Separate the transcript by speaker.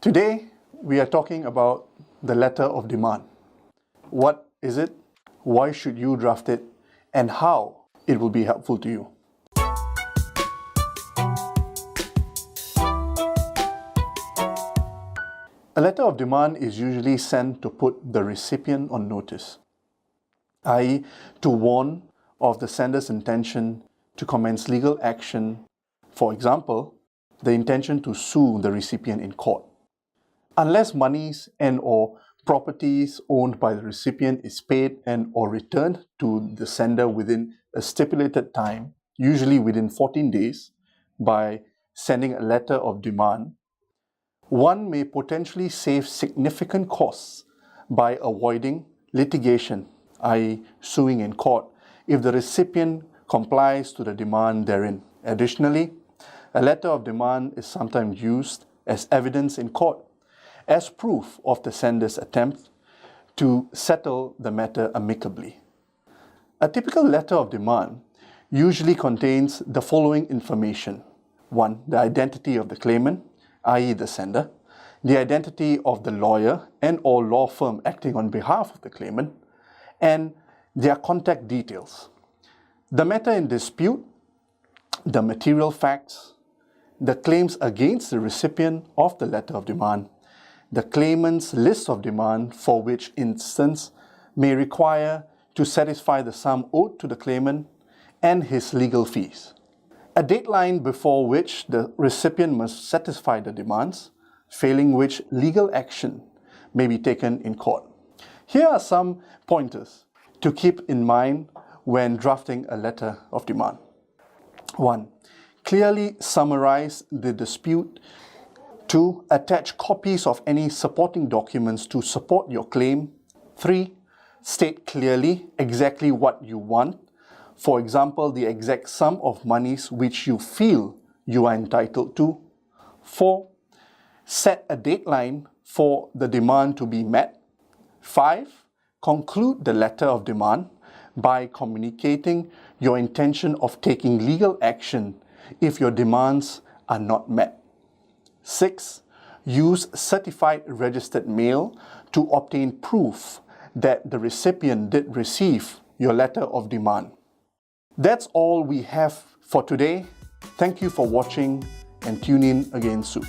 Speaker 1: Today, we are talking about the letter of demand. What is it? Why should you draft it? And how it will be helpful to you. A letter of demand is usually sent to put the recipient on notice, i.e., to warn of the sender's intention to commence legal action, for example, the intention to sue the recipient in court. Unless monies and/or properties owned by the recipient is paid and/or returned to the sender within a stipulated time, usually within 14 days, by sending a letter of demand, one may potentially save significant costs by avoiding litigation, i.e., suing in court, if the recipient complies to the demand therein. Additionally, a letter of demand is sometimes used as evidence in court, as proof of the sender's attempt to settle the matter amicably. A typical letter of demand usually contains the following information. 1. The identity of the claimant, i.e. the sender, the identity of the lawyer and/or law firm acting on behalf of the claimant, and their contact details. The matter in dispute, the material facts, the claims against the recipient of the letter of demand, the claimant's list of demand for which instance may require to satisfy the sum owed to the claimant, and his legal fees. A deadline before which the recipient must satisfy the demands, failing which legal action may be taken in court. Here are some pointers to keep in mind when drafting a letter of demand. 1. Clearly summarize the dispute. 2. Attach copies of any supporting documents to support your claim. 3. State clearly exactly what you want. For example, the exact sum of monies which you feel you are entitled to. 4. Set a deadline for the demand to be met. 5. Conclude the letter of demand by communicating your intention of taking legal action if your demands are not met. 6. Use certified registered mail to obtain proof that the recipient did receive your letter of demand. That's all we have for today. Thank you for watching and tune in again soon.